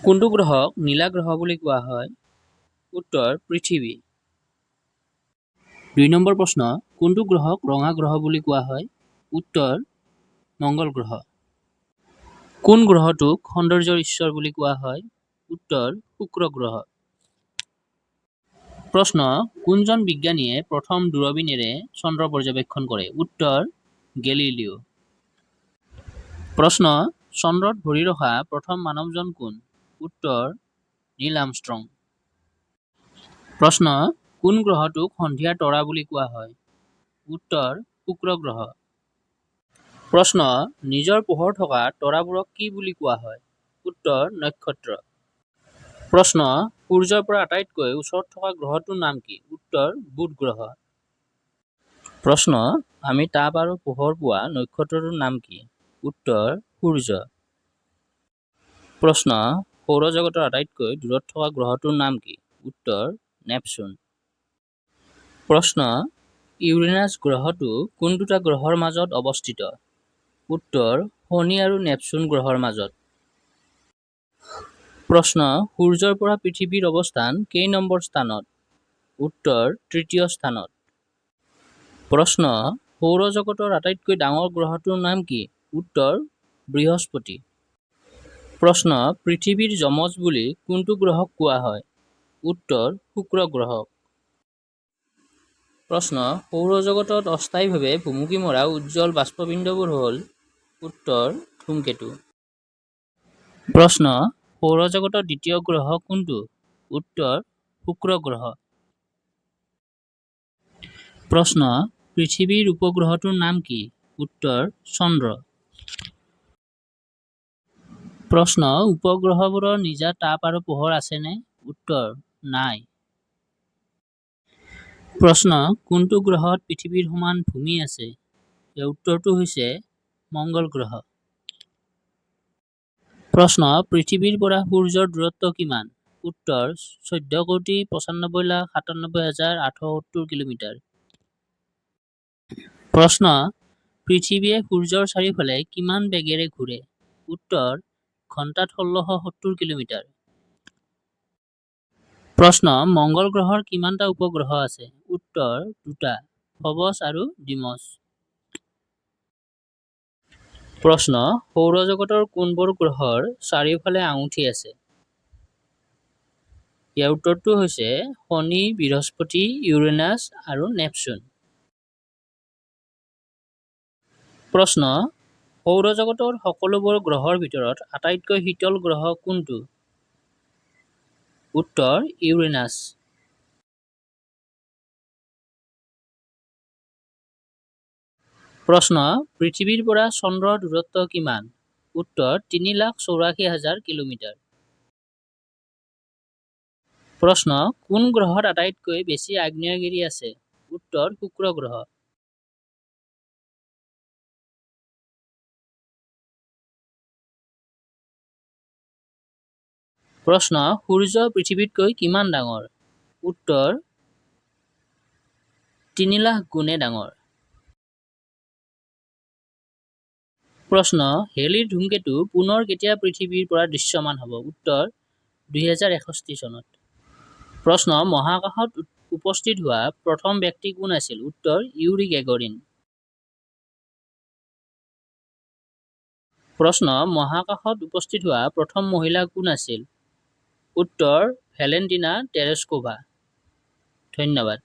কোনটো গ্ৰহক নীলা গ্ৰহ বুলি কোৱা হয়? উত্তৰ পৃথিৱী। 2 নম্বৰ প্ৰশ্ন, কোনটো গ্ৰহক ৰঙা গ্ৰহ বুলি কোৱা হয়? উত্তৰ মংগল গ্ৰহ। কোন গ্ৰহটোক সৌন্দৰ্যৰ ঈশ্বৰ বুলি কোৱা হয়? উত্তৰ শুক্ৰ গ্ৰহ। প্ৰশ্ন, কোনজন বিজ্ঞানীয়ে প্ৰথম দূৰবীণেৰে চন্দ্ৰ পৰ্যবেক্ষণ কৰে? উত্তৰ গেলিলিও। প্ৰশ্ন, চন্দ্ৰত ভৰি ৰখা প্ৰথম মানৱজন কোন? উত্তৰ নীল আৰ্মষ্ট্ৰং। প্ৰশ্ন, কোন গ্ৰহটোক সন্ধিয়াৰ তৰা বুলি কোৱা হয়? উত্তৰ শুক্ৰ গ্ৰহ। প্ৰশ্ন, নিজৰ পোহৰ থকা তৰাবোৰক কি বুলি কোৱা হয়? উত্তৰ নক্ষত্ৰ। প্ৰশ্ন, সূৰ্যৰ পৰা আটাইতকৈ ওচৰত থকা গ্ৰহটোৰ নাম কি? উত্তৰ বুধ গ্ৰহ। প্ৰশ্ন, আমি তাপ আৰু পোহৰ পোৱা নক্ষত্ৰটোৰ নাম কি? উত্তৰ সূৰ্য। প্ৰশ্ন, সৌৰজগতৰ আটাইতকৈ দূৰত থকা গ্ৰহটোৰ নাম কি? উত্তৰ নেপচুন। প্ৰশ্ন, ইউৰেনাছ গ্ৰহটো কোন দুটা গ্ৰহৰ মাজত অৱস্থিত? উত্তৰ শনি আৰু নেপচুন গ্ৰহৰ মাজত। প্ৰশ্ন, সূৰ্যৰ পৰা পৃথিৱীৰ অৱস্থান কেই নম্বৰ স্থানত? উত্তৰ তৃতীয় স্থানত। প্ৰশ্ন, সৌৰজগতৰ আটাইতকৈ ডাঙৰ গ্ৰহটোৰ নাম কি? উত্তৰ বৃহস্পতি। প্ৰশ্ন, পৃথিৱীৰ যমজ বুলি কোনটো গ্ৰহক কোৱা হয়? উত্তৰ শুক্ৰ গ্ৰহক। প্ৰশ্ন, সৌৰজগতত অস্থায়ীভাৱে ভুমুকি মৰা উজ্জ্বল বাষ্পপিণ্ডবোৰ হ'ল? উত্তৰ ধূমকেতু। প্ৰশ্ন, সৌৰজগতৰ দ্বিতীয় গ্ৰহ কোনটো? উত্তৰ শুক্ৰ গ্ৰহ। প্ৰশ্ন, পৃথিৱীৰ উপগ্ৰহটোৰ নাম কি? উত্তৰ চন্দ্ৰ। প্ৰশ্ন, উপগ্ৰহবোৰৰ নিজা তাপ আৰু পোহৰ আছেনে? উত্তৰ নাই। প্ৰশ্ন, কোনটো গ্ৰহত পৃথিৱীৰ সমান ভূমি আছে? ইয়াৰ উত্তৰটো হৈছে মংগল গ্ৰহ। প্ৰশ্ন, পৃথিৱীৰ পৰা সূৰ্যৰ দূৰত্ব কিমান? উত্তৰ 14,95,97,870 কিলোমিটাৰ। প্ৰশ্ন, পৃথিৱীয়ে সূৰ্যৰ চাৰিওফালে কিমান বেগেৰে ঘূৰে? উত্তৰ ঘণ্টাত 1670 কিলোমিটাৰ। প্ৰশ্ন, মংগল গ্ৰহৰ কিমানটা উপগ্ৰহ আছে? উত্তৰ 2টা, ফবছ আৰু ডিমছ। প্ৰশ্ন, সৌৰজগতৰ কোনবোৰ গ্ৰহৰ চাৰিওফালে আঙুঠি আছে? ইয়াৰ উত্তৰটো হৈছে শনি, বৃহস্পতি, ইউৰেনাছ আৰু নেপচুন। প্ৰশ্ন, সৌৰজগতৰ সকলোবোৰ গ্ৰহৰ ভিতৰত আটাইতকৈ শীতল গ্ৰহ কোনটো? উত্তৰ ইউৰেনাছ। প্ৰশ্ন, পৃথিৱীৰ পৰা চন্দ্ৰৰ দূৰত্ব কিমান? উত্তৰ 3,84,000 কিলোমিটাৰ। প্ৰশ্ন, কোন গ্ৰহত আটাইতকৈ বেছি আগ্নেয়গিৰি আছে? উত্তৰ শুক্ৰ গ্ৰহ। প্ৰশ্ন, সূৰ্য পৃথিৱীতকৈ কিমান ডাঙৰ? উত্তৰ 3,00,000 গুণে ডাঙৰ। প্ৰশ্ন, হেলিৰ ধূমকেতু পুনৰ কেতিয়া পৃথিৱীৰ পৰা দৃশ্যমান হ'ব? উত্তৰ 2061 চনত। প্ৰশ্ন, মহাকাশত উপস্থিত হোৱা প্ৰথম ব্যক্তি কোন আছিল? উত্তৰ ইউৰি গেগৰিন। প্ৰশ্ন, মহাকাশত উপস্থিত হোৱা প্ৰথম মহিলা কোন আছিল? উত্তৰ ভেলেণ্টিনা টেৰেস্কোভা। ধন্যবাদ।